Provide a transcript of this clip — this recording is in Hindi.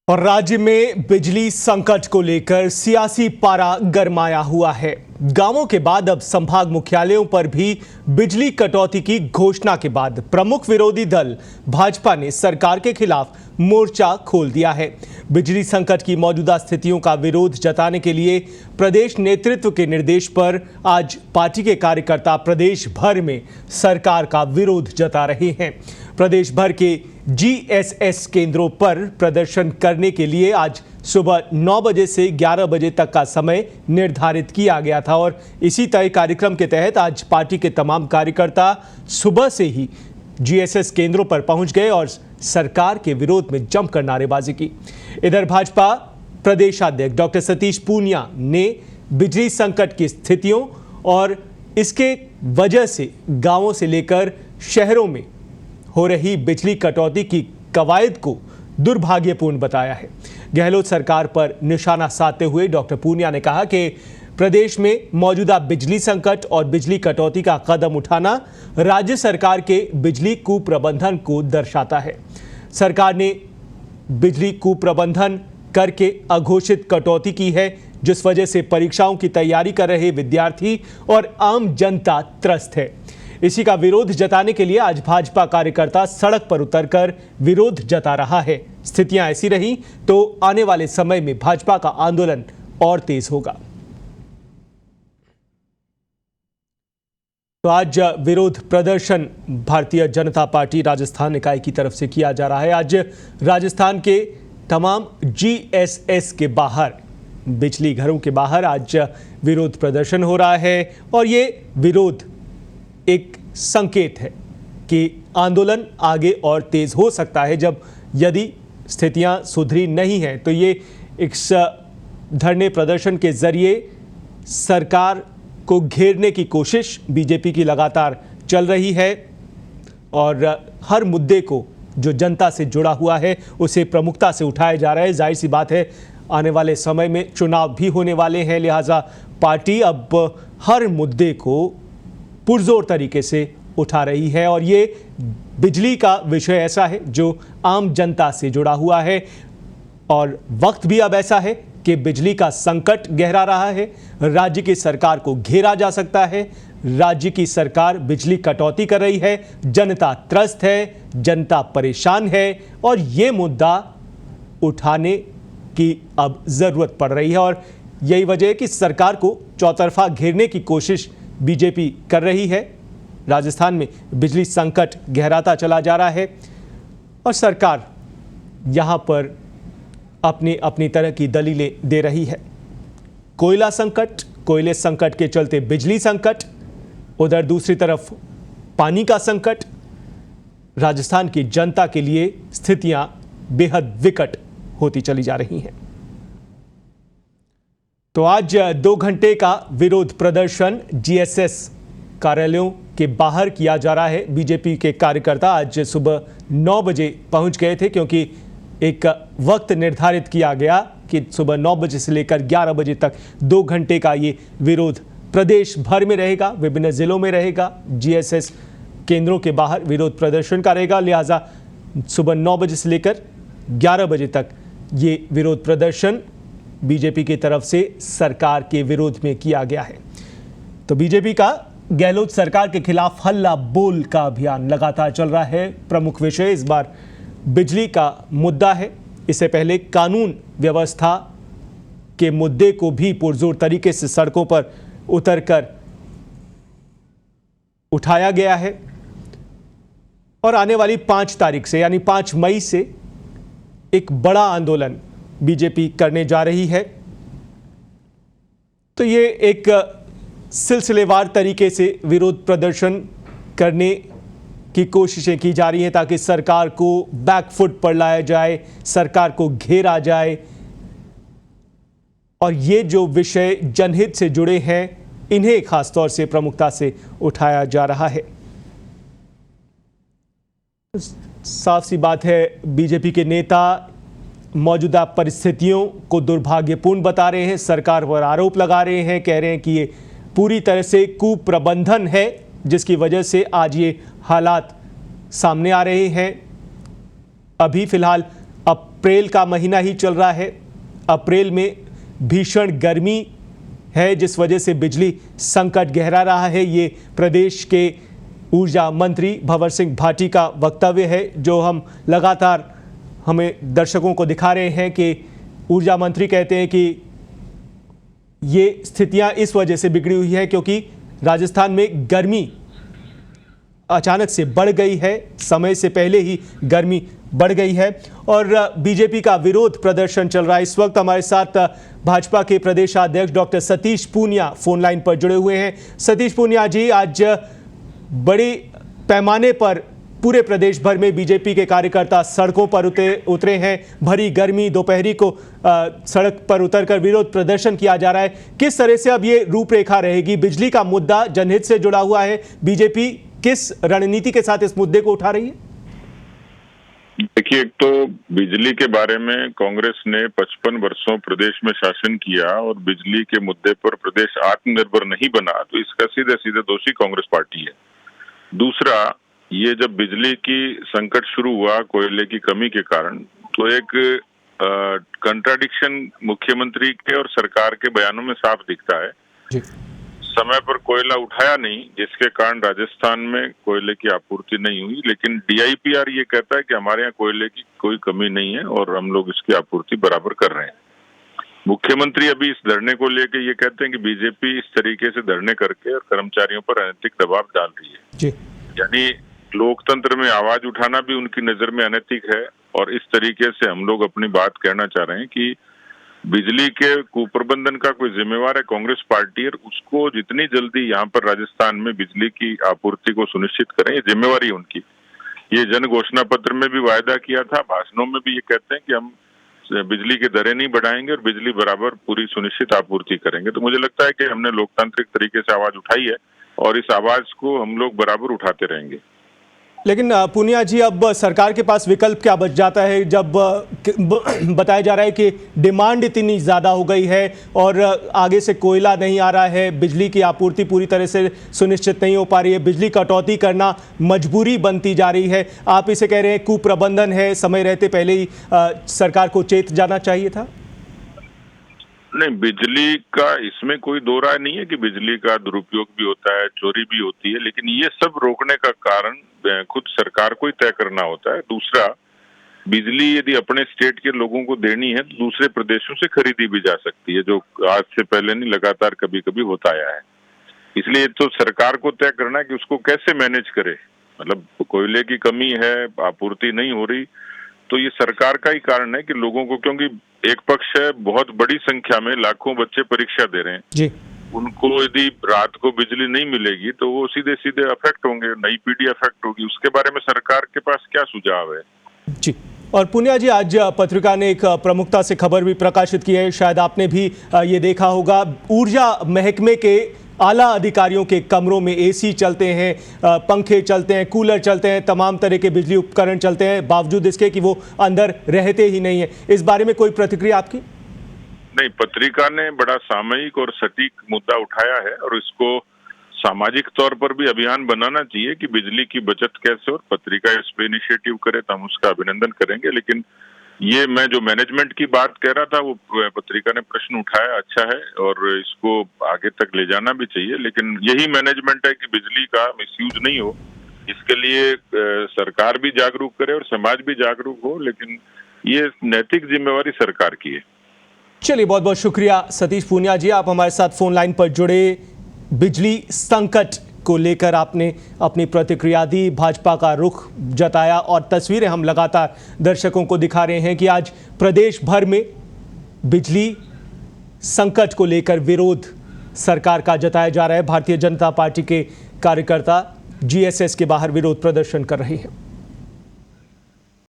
और राज्य में बिजली संकट को लेकर सियासी पारा गरमाया हुआ है। गांवों के बाद अब संभाग मुख्यालयों पर भी बिजली कटौती की घोषणा के बाद प्रमुख विरोधी दल भाजपा ने सरकार के खिलाफ मोर्चा खोल दिया है। बिजली संकट की मौजूदा स्थितियों का विरोध जताने के लिए प्रदेश नेतृत्व के निर्देश पर आज पार्टी के कार्यकर्ता प्रदेश भर में सरकार का विरोध जता रहे हैं। प्रदेश भर के जीएसएस केंद्रों पर प्रदर्शन करने के लिए आज सुबह 9 बजे से 11 बजे तक का समय निर्धारित किया गया था और इसी तय कार्यक्रम के तहत आज पार्टी के तमाम कार्यकर्ता सुबह से ही जीएसएस केंद्रों पर पहुंच गए और सरकार के विरोध में जमकर नारेबाजी की। इधर भाजपा प्रदेशाध्यक्ष डॉक्टर सतीश पूनिया ने बिजली संकट की स्थितियों और इसके वजह से गांवों से लेकर शहरों में हो रही बिजली कटौती की कवायद को दुर्भाग्यपूर्ण बताया है। गहलोत सरकार पर निशाना साधते हुए डॉक्टर पूनिया ने कहा कि प्रदेश में मौजूदा बिजली संकट और बिजली कटौती का कदम उठाना राज्य सरकार के बिजली कुप्रबंधन को दर्शाता है। सरकार ने बिजली कुप्रबंधन करके अघोषित कटौती की है, जिस वजह से परीक्षाओं की तैयारी कर रहे विद्यार्थी और आम जनता त्रस्त है। इसी का विरोध जताने के लिए आज भाजपा कार्यकर्ता सड़क पर उतरकर विरोध जता रहा है। स्थितियां ऐसी रही तो आने वाले समय में भाजपा का आंदोलन और तेज होगा। तो आज विरोध प्रदर्शन भारतीय जनता पार्टी राजस्थान इकाई की तरफ से किया जा रहा है। आज राजस्थान के तमाम जीएसएस के बाहर, बिजली घरों के बाहर आज विरोध प्रदर्शन हो रहा है और ये विरोध एक संकेत है कि आंदोलन आगे और तेज हो सकता है। जब यदि स्थितियां सुधरी नहीं हैं तो ये इस धरने प्रदर्शन के जरिए सरकार को घेरने की कोशिश बीजेपी की लगातार चल रही है और हर मुद्दे को जो जनता से जुड़ा हुआ है उसे प्रमुखता से उठाया जा रहा है। जाहिर सी बात है, आने वाले समय में चुनाव भी होने वाले हैं, लिहाजा पार्टी अब हर मुद्दे को पुरजोर तरीके से उठा रही है और ये बिजली का विषय ऐसा है जो आम जनता से जुड़ा हुआ है और वक्त भी अब ऐसा है कि बिजली का संकट गहरा रहा है। राज्य की सरकार को घेरा जा सकता है। राज्य की सरकार बिजली कटौती कर रही है, जनता त्रस्त है, जनता परेशान है और ये मुद्दा उठाने की अब जरूरत पड़ रही है और यही वजह है कि सरकार को चौतरफा घेरने की कोशिश बीजेपी कर रही है। राजस्थान में बिजली संकट गहराता चला जा रहा है और सरकार यहां पर अपनी तरह की दलीलें दे रही है। कोयला संकट, कोयले संकट के चलते बिजली संकट, उधर दूसरी तरफ पानी का संकट। राजस्थान की जनता के लिए स्थितियां बेहद विकट होती चली जा रही हैं। तो आज 2 घंटे का विरोध प्रदर्शन जीएसएस कार्यालयों के बाहर किया जा रहा है। बीजेपी के कार्यकर्ता आज सुबह 9 बजे पहुंच गए थे क्योंकि एक वक्त निर्धारित किया गया कि सुबह 9 बजे से लेकर 11 बजे तक 2 घंटे का ये विरोध प्रदेश भर में रहेगा, विभिन्न जिलों में रहेगा। जीएसएस केंद्रों के बाहर विरोध प्रदर्शन का रहेगा, लिहाजा सुबह 9 बजे से लेकर 11 बजे तक ये विरोध प्रदर्शन बीजेपी की तरफ से सरकार के विरोध में किया गया है। तो बीजेपी का गहलोत सरकार के खिलाफ हल्ला बोल का अभियान लगातार चल रहा है। प्रमुख विषय इस बार बिजली का मुद्दा है। इससे पहले कानून व्यवस्था के मुद्दे को भी पुरजोर तरीके से सड़कों पर उतरकर उठाया गया है और आने वाली 5 तारीख से यानी 5 मई से एक बड़ा आंदोलन बीजेपी करने जा रही है। तो ये एक सिलसिलेवार तरीके से विरोध प्रदर्शन करने की कोशिशें की जा रही हैं ताकि सरकार को बैकफुट पर लाया जाए, सरकार को घेरा जाए और ये जो विषय जनहित से जुड़े हैं इन्हें खासतौर से प्रमुखता से उठाया जा रहा है। साफ सी बात है, बीजेपी के नेता मौजूदा परिस्थितियों को दुर्भाग्यपूर्ण बता रहे हैं, सरकार पर आरोप लगा रहे हैं, कह रहे हैं कि ये पूरी तरह से कुप्रबंधन है जिसकी वजह से आज ये हालात सामने आ रहे हैं। अभी फिलहाल अप्रैल का महीना ही चल रहा है। अप्रैल में भीषण गर्मी है जिस वजह से बिजली संकट गहरा रहा है। ये प्रदेश के ऊर्जा मंत्री भंवर सिंह भाटी का वक्तव्य है जो हम लगातार हमें दर्शकों को दिखा रहे हैं कि ऊर्जा मंत्री कहते हैं कि ये स्थितियां इस वजह से बिगड़ी हुई है क्योंकि राजस्थान में गर्मी अचानक से बढ़ गई है, समय से पहले ही गर्मी बढ़ गई है और बीजेपी का विरोध प्रदर्शन चल रहा है। इस वक्त हमारे साथ भाजपा के प्रदेशाध्यक्ष doctor Satish Poonia phone line पर जुड़े हुए हैं। सतीश पूनिया जी, आज बड़े पैमाने पर पूरे प्रदेश भर में बीजेपी के कार्यकर्ता सड़कों पर उतरे हैं। भरी गर्मी दोपहरी को सड़क पर उतरकर विरोध प्रदर्शन किया जा रहा है। किस तरह से अब ये रूपरेखा रहेगी? बिजली का मुद्दा जनहित से जुड़ा हुआ है, बीजेपी किस रणनीति के साथ इस मुद्दे को उठा रही है? देखिए, एक तो बिजली के बारे में कांग्रेस ने 55 वर्षों प्रदेश में शासन किया और बिजली के मुद्दे पर प्रदेश आत्मनिर्भर नहीं बना, तो इसका सीधे सीधे दोषी कांग्रेस पार्टी है। दूसरा, ये जब बिजली की संकट शुरू हुआ कोयले की कमी के कारण, तो एक कंट्राडिक्शन मुख्यमंत्री के और सरकार के बयानों में साफ दिखता है जी। समय पर कोयला उठाया नहीं, जिसके कारण राजस्थान में कोयले की आपूर्ति नहीं हुई, लेकिन DIPR ये कहता है कि हमारे यहाँ कोयले की कोई कमी नहीं है और हम लोग इसकी आपूर्ति बराबर कर रहे हैं। मुख्यमंत्री अभी इस धरने को लेकर ये कहते हैं कि बीजेपी इस तरीके से धरने करके और कर्मचारियों पर अनैतिक दबाव डाल रही है जी। यानी लोकतंत्र में आवाज उठाना भी उनकी नजर में अनैतिक है और इस तरीके से हम लोग अपनी बात कहना चाह रहे हैं कि बिजली के कुप्रबंधन का कोई जिम्मेवार है कांग्रेस पार्टी और उसको जितनी जल्दी यहाँ पर राजस्थान में बिजली की आपूर्ति को सुनिश्चित करें, ये जिम्मेवारी है उनकी। ये जन घोषणा पत्र में भी वायदा किया था, भाषणों में भी ये कहते हैं कि हम बिजली की दरें नहीं बढ़ाएंगे और बिजली बराबर पूरी सुनिश्चित आपूर्ति करेंगे। तो मुझे लगता है कि हमने लोकतांत्रिक तरीके से आवाज उठाई है और इस आवाज को हम लोग बराबर उठाते रहेंगे। लेकिन पूनिया जी, अब सरकार के पास विकल्प क्या बच जाता है जब बताया जा रहा है कि डिमांड इतनी ज़्यादा हो गई है और आगे से कोयला नहीं आ रहा है, बिजली की आपूर्ति पूरी तरह से सुनिश्चित नहीं हो पा रही है, बिजली कटौती करना मजबूरी बनती जा रही है। आप इसे कह रहे हैं कुप्रबंधन है, समय रहते पहले ही सरकार को चेत जाना चाहिए था? नहीं, बिजली का इसमें कोई दो राय नहीं है कि बिजली का दुरुपयोग भी होता है, चोरी भी होती है, लेकिन ये सब रोकने का कारण खुद सरकार को ही तय करना होता है। दूसरा, बिजली यदि अपने स्टेट के लोगों को देनी है तो दूसरे प्रदेशों से खरीदी भी जा सकती है, जो आज से पहले नहीं लगातार कभी कभी होता आया है। इसलिए तो सरकार को तय करना है कि उसको कैसे मैनेज करे। मतलब कोयले की कमी है, आपूर्ति नहीं हो रही, तो ये सरकार का ही कारण है कि लोगों को, क्योंकि एक पक्ष है बहुत बड़ी संख्या में लाखों बच्चे परीक्षा दे रहे हैं जी, उनको यदि रात को बिजली नहीं मिलेगी तो वो सीधे सीधे अफेक्ट होंगे, नई पीढ़ी अफेक्ट होगी। उसके बारे में सरकार के पास क्या सुझाव है जी? और पूनिया जी, आज पत्रिका ने एक प्रमुखता से खबर भी प्रकाशित की है, शायद आपने भी ये देखा होगा। ऊर्जा महकमे के आला अधिकारियों के कमरों में AC चलते हैं, पंखे चलते हैं, कूलर चलते हैं, तमाम तरह के बिजली उपकरण चलते हैं, बावजूद इसके कि वो अंदर रहते ही नहीं है। इस बारे में कोई प्रतिक्रिया आपकी? नहीं, पत्रिका ने बड़ा सामयिक और सटीक मुद्दा उठाया है और इसको सामाजिक तौर पर भी अभियान बनाना चाहिए कि बिजली की बचत कैसे, और पत्रिका इस पे इनिशिएटिव करे तो हम उसका अभिनंदन करेंगे। लेकिन ये मैं जो मैनेजमेंट की बात कह रहा था, वो पत्रिका ने प्रश्न उठाया, अच्छा है और इसको आगे तक ले जाना भी चाहिए, लेकिन यही मैनेजमेंट है कि बिजली का मिसयूज नहीं हो। इसके लिए सरकार भी जागरूक करे और समाज भी जागरूक हो, लेकिन ये नैतिक जिम्मेवारी सरकार की है। चलिए, बहुत बहुत शुक्रिया सतीश पूनिया जी, आप हमारे साथ फोन लाइन पर जुड़े। बिजली संकट को लेकर आपने अपनी प्रतिक्रिया दी, भाजपा का रुख जताया और तस्वीरें हम लगातार दर्शकों को दिखा रहे हैं कि आज प्रदेश भर में बिजली संकट को लेकर विरोध सरकार का जताया जा रहा है। भारतीय जनता पार्टी के कार्यकर्ता GSS के बाहर विरोध प्रदर्शन कर रहे हैं।